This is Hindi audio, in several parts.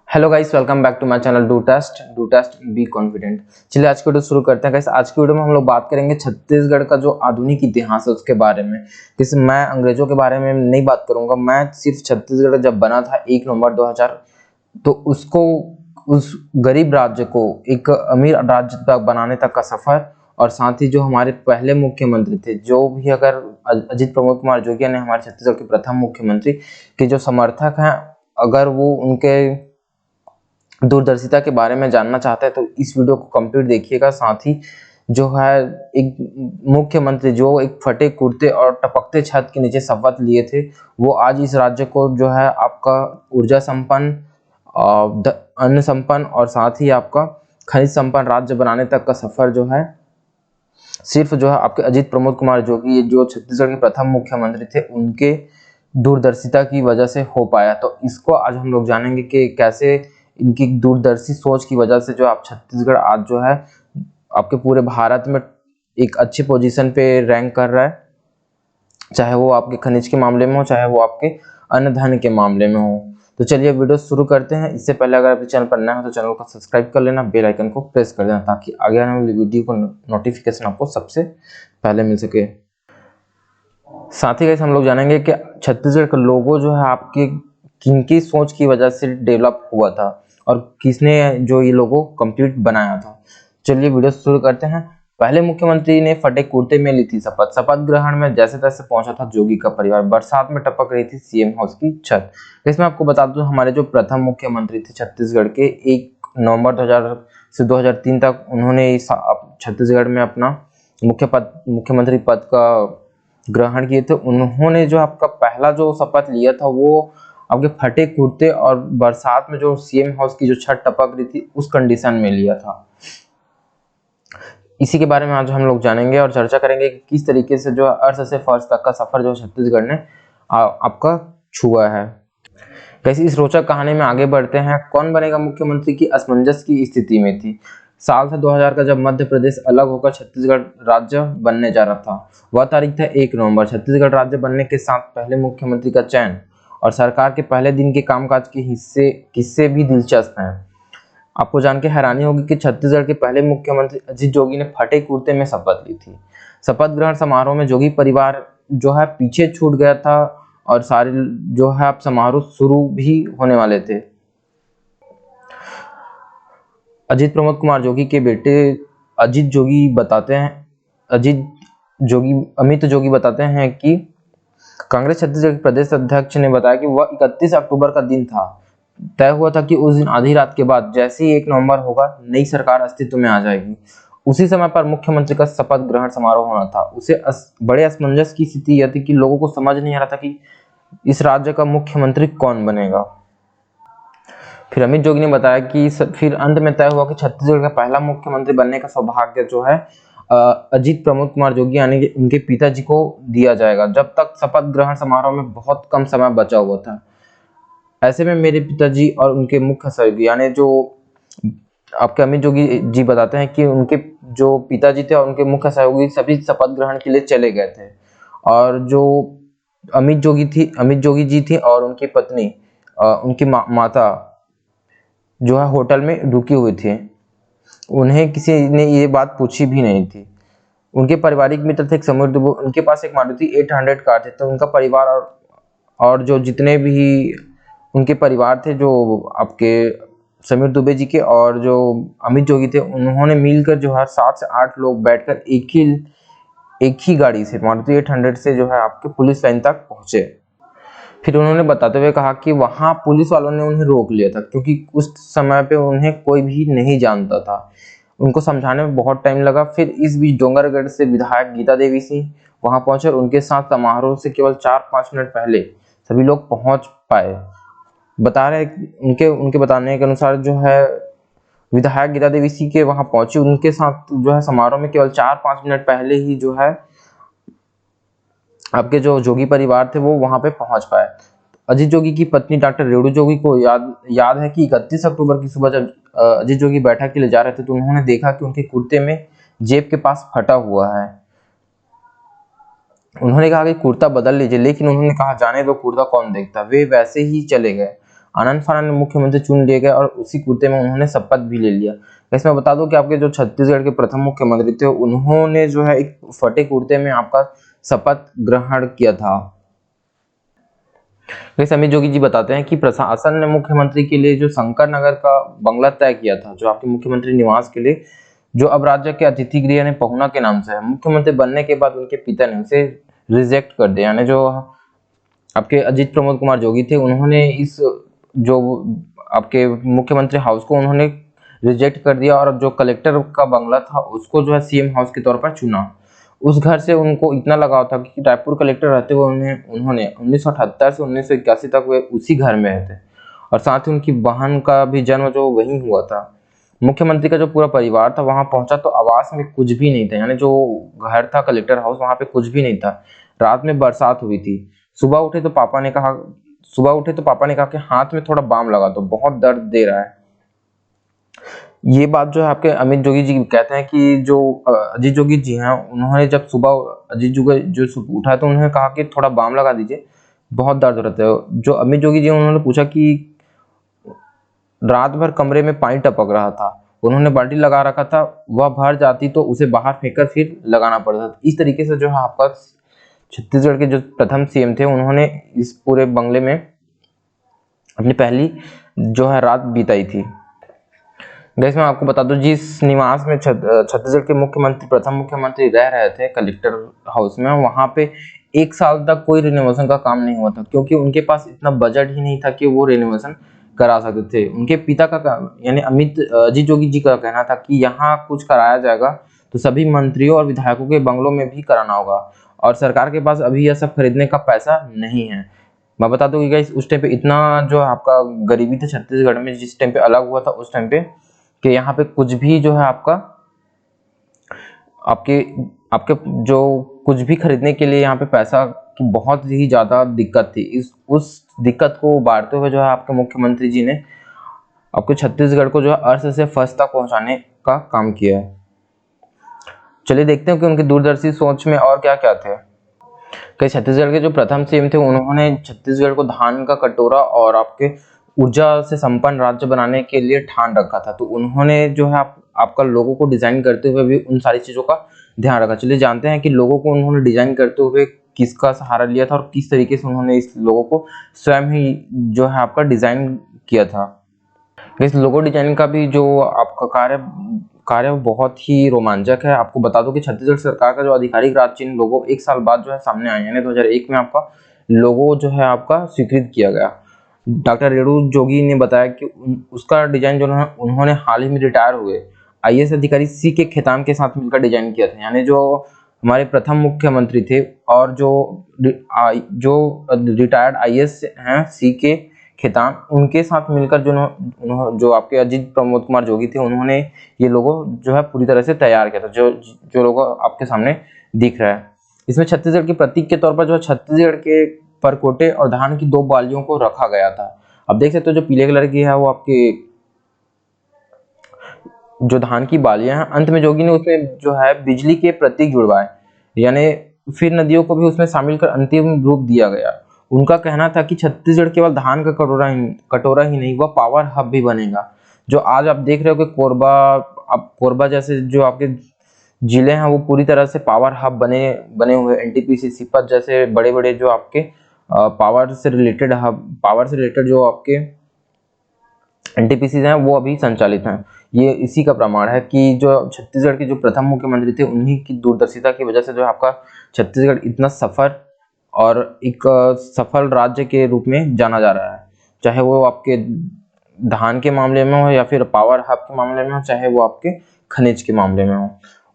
Hello guys, welcome back to my channel do test be confident. चलिए आज की वीडियो शुरू करते हैं गाइस। आज की वीडियो में हम लोग बात करेंगे छत्तीसगढ़ का जो आधुनिक इतिहास है उसके बारे में। जैसे मैं अंग्रेजों के बारे में नहीं बात करूंगा, मैं सिर्फ छत्तीसगढ़ जब बना था 1 नवंबर 2000 तो उसको, उस गरीब राज्य को एक अमीर राज्य तक बनाने तक का सफर, और साथ ही जो हमारे पहले मुख्यमंत्री थे, जो भी अगर अजित प्रमोद कुमार जोगी ने हमारे छत्तीसगढ़ के प्रथम मुख्यमंत्री के जो समर्थक हैं, अगर वो उनके दूरदर्शिता के बारे में जानना चाहते हैं तो इस वीडियो को कंप्लीट देखिएगा। साथ ही जो है एक मुख्यमंत्री जो एक फटे कुर्ते और टपकते छत के नीचे शपथ लिए थे, वो आज इस राज्य को जो है आपका ऊर्जा संपन्न, अन्न संपन्न और साथ ही आपका खनिज संपन्न राज्य बनाने तक का सफर जो है सिर्फ जो है आपके अजित प्रमोद कुमार जोगी, जो छत्तीसगढ़ के प्रथम मुख्यमंत्री थे, उनके दूरदर्शिता की वजह से हो पाया। तो इसको आज हम लोग जानेंगे कि कैसे इनकी दूरदर्शी सोच की वजह से जो आप छत्तीसगढ़ आज जो है आपके पूरे भारत में एक अच्छी पोजीशन पे रैंक कर रहा है, चाहे वो आपके खनिज के मामले में हो, चाहे वो आपके अन्न धन के मामले में हो। तो चलिए वीडियो शुरू करते हैं। इससे पहले अगर आपके चैनल पर नया हो तो चैनल को सब्सक्राइब कर लेना, बेल आइकन को प्रेस कर देना, ताकि आगे आने वाली वीडियो को नोटिफिकेशन आपको सबसे पहले मिल सके। साथ ही गाइस हम लोग जानेंगे कि छत्तीसगढ़ का लोगो जो है आपके किनकी सोच की वजह से डेवलप हुआ था और किसने जो ये लोगो कंप्लीट बनाया था। चलिए वीडियो शुरू करते हैं। पहले मुख्यमंत्री ने फटे कुर्ते में ली थी शपथ। शपथ ग्रहण में जैसे तैसे पहुंचा था जोगी का परिवार। बरसात में टपक रही थी सीएम हाउस की छत। इसमें आपको बता दूं, हमारे जो प्रथम मुख्यमंत्री थे छत्तीसगढ़ के, 1 नवंबर 2000 से 2003 तक उन्होंने छत्तीसगढ़ में अपना मुख्यमंत्री पद का ग्रहण किए थे। उन्होंने जो आपका पहला जो शपथ लिया था वो आपके फटे कुर्ते और बरसात में जो सीएम हाउस की जो छत टपक रही थी उस कंडीशन में लिया था। इसी के बारे में आज हम लोग जानेंगे और चर्चा करेंगे कि किस तरीके से जो अर्थ से फर्श तक का सफर जो छत्तीसगढ़ ने आपका छुआ है। कैसी इस रोचक कहानी में आगे बढ़ते हैं। कौन बनेगा मुख्यमंत्री की असमंजस की स्थिति में थी। साल था 2000 का, जब मध्य प्रदेश अलग होकर छत्तीसगढ़ राज्य बनने जा रहा था। वह तारीख था 1 नवंबर। छत्तीसगढ़ राज्य बनने के साथ पहले मुख्यमंत्री का चयन और सरकार के पहले दिन के कामकाज के किस्से भी दिलचस्प हैं। आपको जान के हैरानी होगी कि छत्तीसगढ़ के पहले मुख्यमंत्री अजित जोगी ने फटे कुर्ते में शपथ ली थी। शपथ ग्रहण समारोह में जोगी परिवार जो है पीछे छूट गया था और सारे जो है आप समारोह शुरू भी होने वाले थे। अजित प्रमोद कुमार जोगी के बेटे अमित जोगी बताते हैं कि कांग्रेस छत्तीसगढ़ के प्रदेश अध्यक्ष ने बताया कि वह 31 अक्टूबर का दिन था। तय हुआ था कि उस दिन आधी रात के बाद जैसे ही 1 नवंबर होगा, नई सरकार अस्तित्व में आ जाएगी। उसी समय पर मुख्यमंत्री का शपथ ग्रहण समारोह होना था। उसे बड़े असमंजस की स्थिति यह थी कि लोगों को समझ नहीं आ रहा था कि इस राज्य का मुख्यमंत्री कौन बनेगा। फिर अमित जोगी ने बताया कि फिर अंत में तय हुआ कि छत्तीसगढ़ का पहला मुख्यमंत्री बनने का सौभाग्य जो है अजित प्रमोद कुमार जोगी यानी कि उनके पिताजी को दिया जाएगा। जब तक शपथ ग्रहण समारोह में बहुत कम समय बचा हुआ था, ऐसे में मेरे पिताजी और उनके मुख्य सहयोगी यानी जो आपके अमित जोगी जी बताते हैं कि उनके जो पिताजी थे और उनके मुख्य सहयोगी सभी शपथ ग्रहण के लिए चले गए थे। और जो अमित जोगी जी थी और उनकी पत्नी, उनकी माता जो है होटल में रुकी हुई थी। उन्हें किसी ने ये बात पूछी भी नहीं थी। उनके पारिवारिक मित्र थे समीर दुबे, उनके पास एक मारुति 800 कार थी। तो उनका परिवार और जो जितने भी उनके परिवार थे, जो आपके समीर दुबे जी के और जो अमित जोगी थे, उन्होंने मिलकर जो है 7 से 8 लोग बैठकर एक ही गाड़ी से मारुति 800 से जो है आपके पुलिस लाइन तक पहुंचे। फिर उन्होंने बताते हुए कहा कि वहां पुलिस वालों ने उन्हें रोक लिया था, क्योंकि उस समय पे उन्हें कोई भी नहीं जानता था। उनको समझाने में बहुत टाइम लगा। फिर इस बीच डोंगरगढ़ से विधायक गीता देवी सिंह वहां पहुंचे और उनके साथ समारोह से केवल 4-5 मिनट पहले सभी लोग पहुंच पाए। बता रहे उनके बताने के अनुसार जो है विधायक गीता देवी सिंह के वहां पहुंचे, उनके साथ जो है समारोह में केवल 4-5 मिनट पहले ही जो है आपके जो जोगी परिवार थे वो वहां पे पहुंच पाए। अजित जोगी की पत्नी डॉक्टर रेणु जोगी को याद है कि 31 अक्टूबर की सुबह जब अजित जोगी बैठक के लिए जा रहे थे तो उन्होंने देखा कि उनके कुर्ते में जेब के पास फटा हुआ है। उन्होंने कहा कि कुर्ता बदल लीजिए, लेकिन उन्होंने कहा जाने दो, कुर्ता कौन देखता। वे वैसे ही चले गए। आनंद फानन मुख्यमंत्री चुन लिए गए और उसी कुर्ते में उन्होंने शपथ भी ले लिया। इसमें बता दूं कि आपके जो छत्तीसगढ़ के प्रथम मुख्यमंत्री थे उन्होंने जो है एक फटे कुर्ते में आपका शपथ ग्रहण किया था। वैसे अमित जोगी जी बताते हैं कि प्रशासन ने मुख्यमंत्री के लिए जो शंकर नगर का बंगला तय किया था, जो आपके मुख्यमंत्री निवास के लिए, जो अब राज्य के अतिथि गृह ने पहुना के नाम से है। मुख्यमंत्री बनने के बाद उनके पिता ने उसे रिजेक्ट कर दिया, यानी जो आपके अजीत प्रमोद कुमार जोगी थे उन्होंने इस जो आपके मुख्यमंत्री हाउस को उन्होंने रिजेक्ट कर दिया और जो कलेक्टर का बंगला था उसको जो है सीएम हाउस के तौर पर चुना। उस घर से उनको इतना लगाव था कि रायपुर कलेक्टर रहते हुए उन्होंने 1978 से 1981 तक वे उसी घर में रहते और साथ ही उनकी बहन का भी जन्म जो वहीं हुआ था। मुख्यमंत्री का जो पूरा परिवार था वहां पहुंचा तो आवास में कुछ भी नहीं था, यानी जो घर था कलेक्टर हाउस वहां पे कुछ भी नहीं था। रात में बरसात हुई थी। सुबह उठे तो पापा ने कहा कि हाथ में थोड़ा बाम लगा तो बहुत दर्द दे रहा है। ये बात जो है आपके अमित जोगी जी कहते हैं कि जो अजीत जोगी जी हैं उन्होंने जब सुबह अजीत जोगी जो उठा तो उन्होंने कहा कि थोड़ा बाम लगा दीजिए, बहुत दर्द हो रहा है। जो अमित जोगी जी उन्होंने पूछा कि रात भर कमरे में पानी टपक रहा था, उन्होंने बाल्टी लगा रखा था, वह भर जाती तो उसे बाहर फेंककर फिर लगाना पड़ता था। इस तरीके से जो है आपका छत्तीसगढ़ के जो प्रथम सीएम थे उन्होंने इस पूरे बंगले में अपनी पहली जो है रात बिताई थी। गैस मैं आपको बता दूं जिस निवास में छत्तीसगढ़ के मुख्यमंत्री प्रथम मुख्यमंत्री रह रहे थे कलेक्टर हाउस में, वहां पे 1 साल तक कोई रिनोवेशन का काम नहीं हुआ था, क्योंकि उनके पास इतना बजट ही नहीं था कि वो रिनोवेशन करा सकते थे। उनके पिता का यानी अजीत जोगी जी का कहना था कि यहाँ कुछ कराया जाएगा तो सभी मंत्रियों और विधायकों के बंगलों में भी कराना होगा और सरकार के पास अभी यह सब खरीदने का पैसा नहीं है। मैं बता दूं कि गाइस उस टाइम पे इतना जो आपका गरीबी था छत्तीसगढ़ में, जिस टाइम पे अलग हुआ था उस टाइम पे, कि यहाँ पे कुछ भी जो है आपके आपके जो कुछ भी खरीदने के लिए यहाँ पे पैसा की बहुत ही ज्यादा दिक्कत थी। उस दिक्कत को उबारते हुए जो है आपके मुख्यमंत्री जी ने आपके छत्तीसगढ़ को जो है अर्थ से फर्श तक पहुंचाने का काम किया है। चलिए देखते हैं कि उनकी दूरदर्शी सोच में और क्या क्या थे। कई छत्तीसगढ़ के जो प्रथम सीएम थे उन्होंने छत्तीसगढ़ को धान का कटोरा और आपके ऊर्जा से संपन्न राज्य बनाने के लिए ठान रखा था। तो उन्होंने जो है आपका लोगों को डिजाइन करते हुए भी उन सारी चीजों का ध्यान रखा। चलिए जानते हैं कि लोगों को उन्होंने डिजाइन करते हुए किसका सहारा लिया था और किस तरीके से उन्होंने इस लोगों को स्वयं ही जो है आपका डिजाइन किया था। इस लोगो डिजाइन का भी जो आपका कार्य बहुत ही रोमांचक है। आपको बता दो कि छत्तीसगढ़ सरकार का जो आधिकारिक राज्य चिन्ह लोगो 1 साल बाद जो है सामने आए, यानी 2001 में आपका लोगो जो है आपका स्वीकृत किया गया। डॉक्टर रेणु जोगी ने बताया कि उसका डिजाइन जो है उन्होंने हाल ही में रिटायर हुए आईएएस अधिकारी सी के खेतान के साथ मिलकर डिजाइन किया था, यानी जो हमारे प्रथम मुख्यमंत्री थे और जो रिटायर्ड आईएएस हैं सी के खेतान, उनके साथ मिलकर जो आपके अजीत प्रमोद कुमार जोगी थे उन्होंने ये लोगो जो है पूरी तरह से तैयार किया था, जो लोगो आपके सामने दिख रहा है। इसमें छत्तीसगढ़ के प्रतीक के तौर पर जो है छत्तीसगढ़ के परकोटे और धान की 2 बालियों को रखा गया था। अब देख सकते हो जो पीले कलर की है वो आपके जो धान की बालियां हैं। अंत में जोगी ने उसमें जो है बिजली के प्रतीक जुड़वाए, यानी फिर नदियों को भी उसमें शामिल कर अंतिम रूप दिया गया। उनका कहना था कि छत्तीसगढ़ केवल धान का कटोरा ही नहीं, वह पावर हब भी बनेगा। जो आज आप देख रहे हो कि कोरबा जैसे जो आपके जिले हैं वो पूरी तरह से पावर हब बने हुए, एनटीपीसी सीपत जैसे बड़े बड़े जो आपके पावर से रिलेटेड जो आपके एनटीपीसी हैं वो अभी संचालित हैं। ये इसी का प्रमाण है कि जो छत्तीसगढ़ के जो प्रथम मुख्यमंत्री थे उन्हीं की दूरदर्शिता की वजह से जो आपका छत्तीसगढ़ इतना एक सफल राज्य के रूप में जाना जा रहा है, चाहे वो आपके धान के मामले में हो या फिर पावर हब के मामले में हो, चाहे वो आपके खनिज के मामले में हो।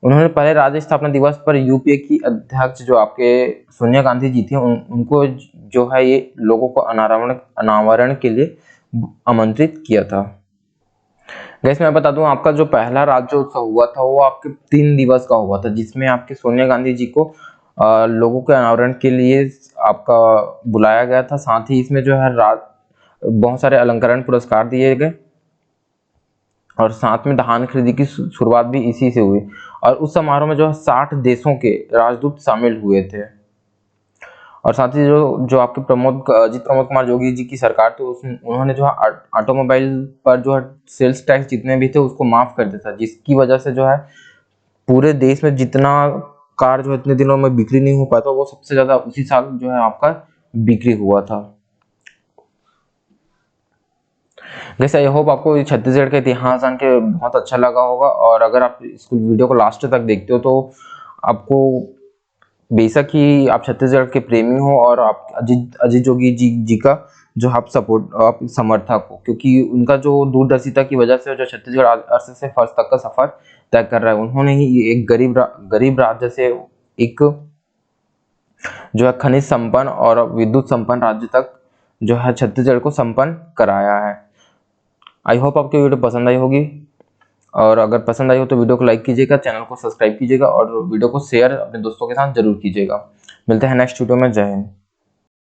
उन्होंने पहले राज्य स्थापना दिवस पर यूपीए की अध्यक्ष जो आपके सोनिया गांधी जी थी उनको जो है ये लोगों को अनावरण के लिए आमंत्रित किया था। गैस मैं बता दूं आपका जो पहला राज्योत्सव हुआ था वो आपके 3 दिवस का हुआ था, जिसमें आपके सोनिया गांधी जी को लोगों के अनावरण के लिए आपका बुलाया गया था। साथ ही इसमें जो है बहुत सारे अलंकरण पुरस्कार दिए गए और साथ में धान खरीदी की शुरुआत भी इसी से हुई। और उस समारोह में जो है 60 देशों के राजदूत शामिल हुए थे। और साथ ही जो जो आपके अजित प्रमोद कुमार जोगी जी की सरकार थी उन्होंने जो है ऑटोमोबाइल पर जो है सेल्स टैक्स जितने भी थे उसको माफ कर दिया था, जिसकी वजह से जो है पूरे देश में जितना कार जो इतने दिनों में बिक्री नहीं हो पाता वो सबसे ज्यादा उसी साल जो है आपका बिक्री हुआ था। वैसे आई होप आपको छत्तीसगढ़ का इतिहास जान के बहुत अच्छा लगा होगा, और अगर आप इस वीडियो को लास्ट तक देखते हो तो आपको बेशक ही आप छत्तीसगढ़ के प्रेमी हो और आप अजीत अजीत जोगी जी का जो आप समर्थक हो, क्योंकि उनका जो दूरदर्शिता की वजह से जो छत्तीसगढ़ आज से फर्श तक का सफर तय कर रहा है, उन्होंने ही एक गरीब राज्य से एक जो है खनिज संपन्न और विद्युत संपन्न राज्य तक जो है छत्तीसगढ़ को संपन्न कराया है। आई होप आपको वीडियो पसंद आई होगी, और अगर पसंद आई हो तो वीडियो को लाइक कीजिएगा, चैनल को सब्सक्राइब कीजिएगा और वीडियो को शेयर अपने दोस्तों के साथ जरूर कीजिएगा। मिलते हैं नेक्स्ट वीडियो में। जय हिंद।